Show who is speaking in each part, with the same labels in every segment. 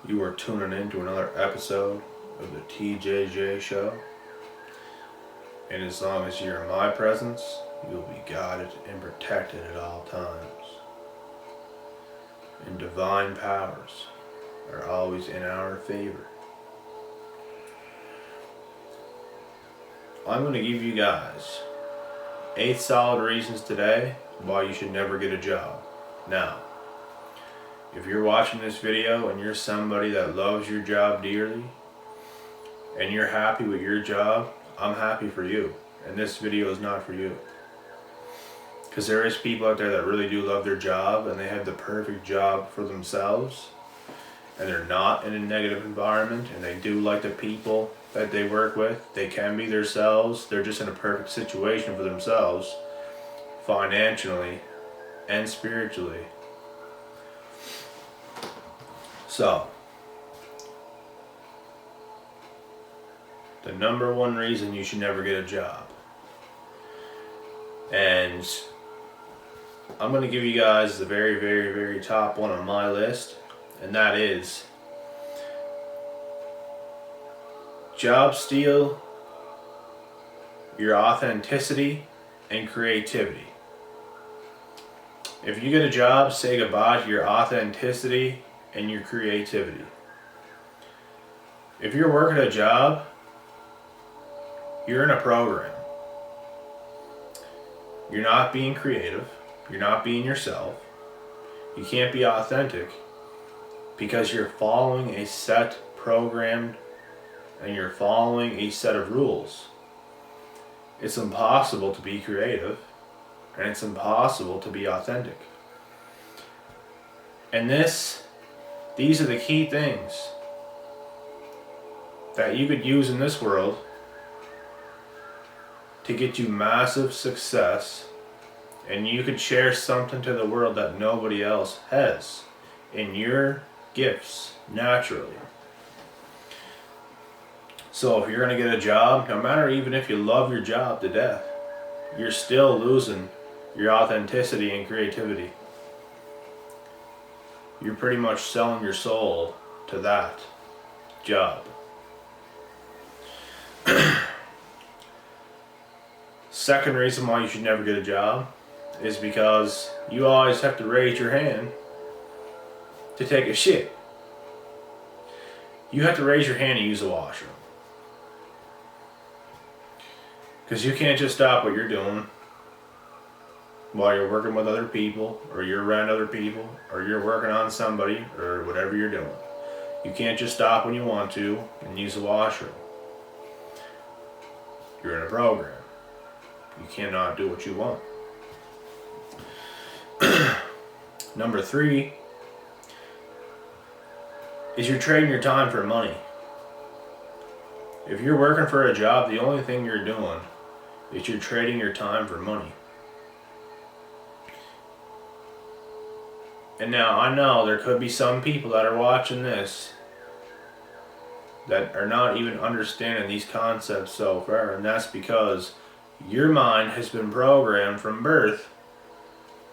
Speaker 1: You are tuning in to another episode of the TJJ Show. And as long as you're in my presence, you'll be guided and protected at all times. And divine powers are always in our favor. I'm going to give you guys 8 solid reasons today why you should never get a job. Now, if you're watching this video and you're somebody that loves your job dearly and you're happy with your job, I'm happy for you. And this video is not for you. Because there is people out there that really do love their job and they have the perfect job for themselves and they're not in a negative environment and they do like the people that they work with. They can be themselves. They're just in a perfect situation for themselves, financially and spiritually. So, the number one reason you should never get a job. And I'm going to give you guys the very, very, very top one on my list. And that is, jobs steal your authenticity and creativity. If you get a job, say goodbye to your authenticity and your creativity. If you're working a job, you're in a program. You're not being creative. You're not being yourself. You can't be authentic because you're following a set program and you're following a set of rules. It's impossible to be creative and it's impossible to be authentic. And these are the key things that you could use in this world to get you massive success, and you could share something to the world that nobody else has in your gifts naturally. So if you're going to get a job, no matter even if you love your job to death, you're still losing your authenticity and creativity. You're pretty much selling your soul to that job. Second reason why you should never get a job is because you always have to raise your hand to take a shit. You have to raise your hand to use the washroom. Because you can't just stop what you're doing while you're working with other people, or you're around other people, or you're working on somebody, or whatever you're doing. You can't just stop when you want to and use the washroom. You're in a program. You cannot do what you want. Number 3 is you're trading your time for money. If you're working for a job, the only thing you're doing is you're trading your time for money. And now I know there could be some people that are watching this that are not even understanding these concepts so far, and that's because your mind has been programmed from birth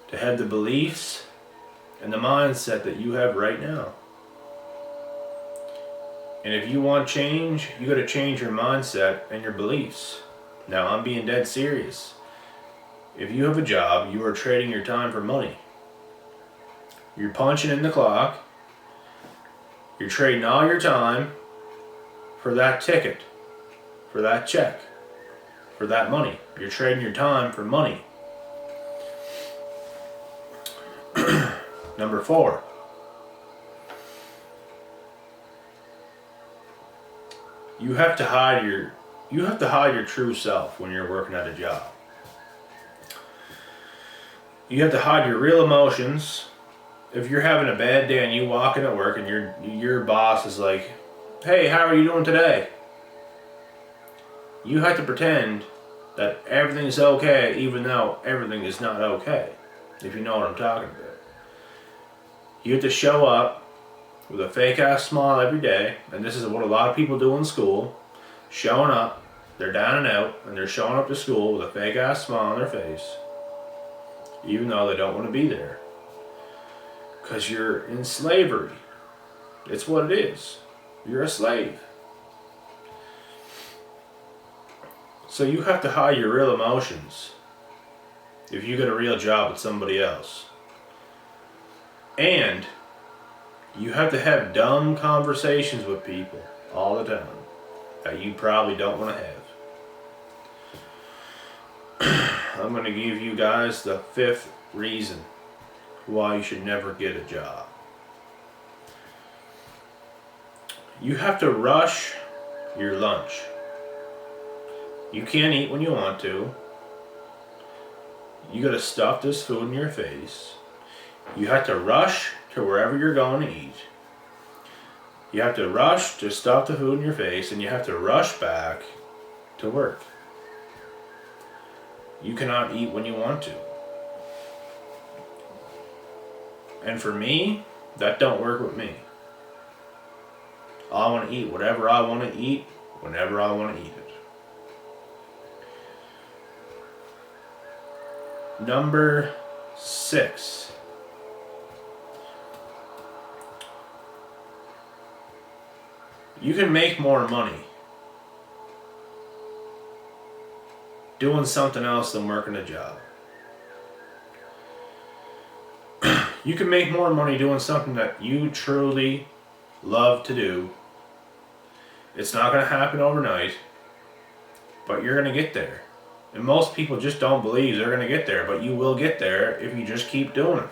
Speaker 1: to have the beliefs and the mindset that you have right now. And if you want change, you got to change your mindset and your beliefs. Now, I'm being dead serious. If you have a job, you are trading your time for money. You're punching in the clock. You're trading all your time for that ticket, for that check, for that money. You're trading your time for money. Number 4. You have to hide your true self when you're working at a job. You have to hide your real emotions. If you're having a bad day and you walk into work and your boss is like, "Hey, how are you doing today?" You have to pretend that everything's okay even though everything is not okay. If you know what I'm talking about. You have to show up with a fake ass smile every day, and this is what a lot of people do in school. Showing up, they're down and out, and they're showing up to school with a fake ass smile on their face, even though they don't want to be there. Because you're in slavery. It's what it is. You're a slave. So you have to hide your real emotions if you get a real job with somebody else. And you have to have dumb conversations with people all the time that you probably don't want to have. I'm going to give you guys the 5th reason why you should never get a job. You have to rush your lunch. You can't eat when you want to. You gotta stuff this food in your face. You have to rush to wherever you're going to eat. You have to rush to stuff the food in your face, and you have to rush back to work. You cannot eat when you want to. And for me, that don't work with me. I want to eat whatever I want to eat, whenever I want to eat it. Number 6. You can make more money doing something else than working a job. You can make more money doing something that you truly love to do. It's not going to happen overnight, but you're going to get there. And most people just don't believe they're going to get there, but you will get there if you just keep doing it.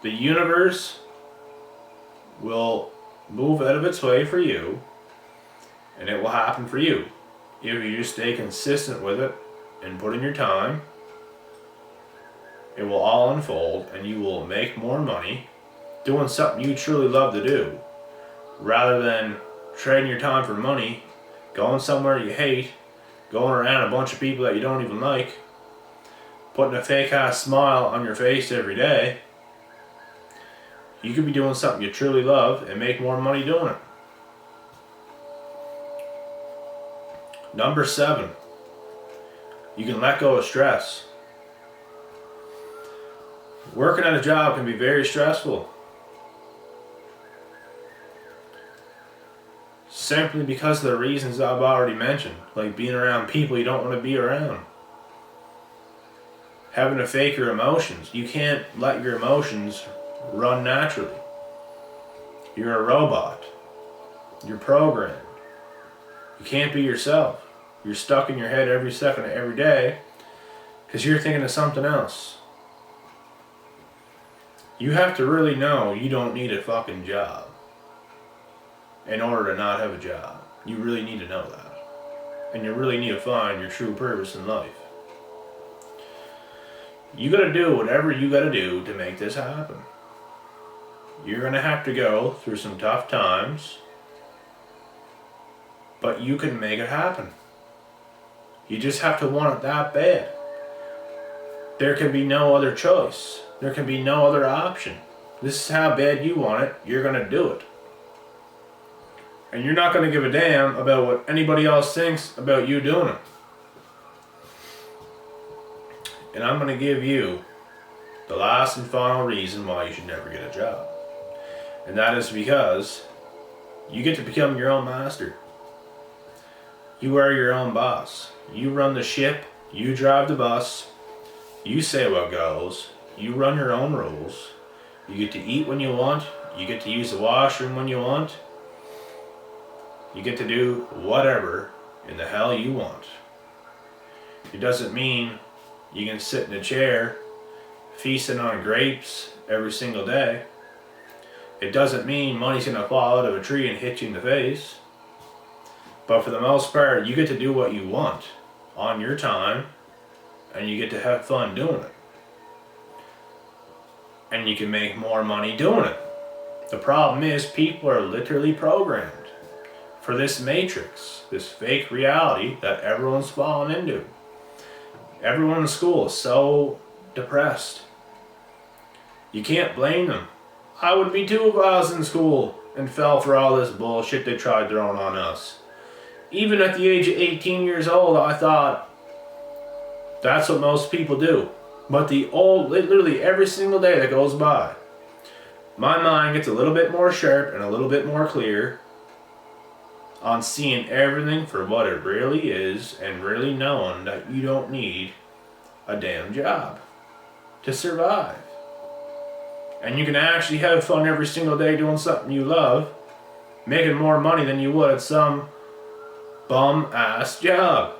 Speaker 1: The universe will move out of its way for you, and it will happen for you. If you just stay consistent with it and put in your time, it will all unfold, and you will make more money doing something you truly love to do, rather than trading your time for money, going somewhere you hate, going around a bunch of people that you don't even like, putting a fake ass smile on your face every day. You could be doing something you truly love and make more money doing it. Number 7, you can let go of stress. Working at a job can be very stressful. Simply because of the reasons I've already mentioned, like being around people you don't want to be around. Having to fake your emotions. You can't let your emotions run naturally. You're a robot. You're programmed. You can't be yourself. You're stuck in your head every second of every day because you're thinking of something else. You have to really know you don't need a fucking job in order to not have a job. You really need to know that. And you really need to find your true purpose in life. You gotta do whatever you gotta do to make this happen. You're gonna have to go through some tough times, but you can make it happen. You just have to want it that bad. There can be no other choice. There can be no other option. This is how bad you want it. You're gonna do it. And you're not gonna give a damn about what anybody else thinks about you doing it. And I'm gonna give you the last and final reason why you should never get a job. And that is because you get to become your own master. You are your own boss. You run the ship, you drive the bus, you say what goes, you run your own rules. You get to eat when you want, you get to use the washroom when you want, you get to do whatever in the hell you want. It doesn't mean you can sit in a chair feasting on grapes every single day. It doesn't mean money's gonna fall out of a tree and hit you in the face. But for the most part, you get to do what you want on your time, and you get to have fun doing it. And you can make more money doing it. The problem is people are literally programmed for this matrix, this fake reality that everyone's fallen into. Everyone in school is so depressed. You can't blame them. I would be too if I was in school and fell for all this bullshit they tried throwing on us. Even at the age of 18 years old, I thought, that's what most people do. But literally every single day that goes by, my mind gets a little bit more sharp and a little bit more clear on seeing everything for what it really is and really knowing that you don't need a damn job to survive. And you can actually have fun every single day doing something you love, making more money than you would at some bum ass job.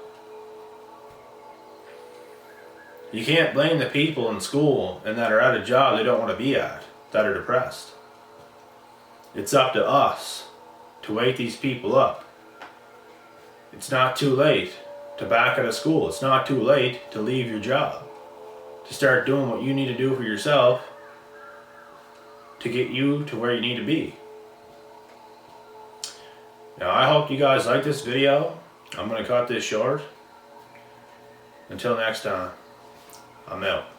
Speaker 1: You can't blame the people in school and that are at a job they don't want to be at, that are depressed. It's up to us to wake these people up. It's not too late to back out of school. It's not too late to leave your job, to start doing what you need to do for yourself to get you to where you need to be. Now, I hope you guys like this video. I'm going to cut this short. Until next time, I'm out.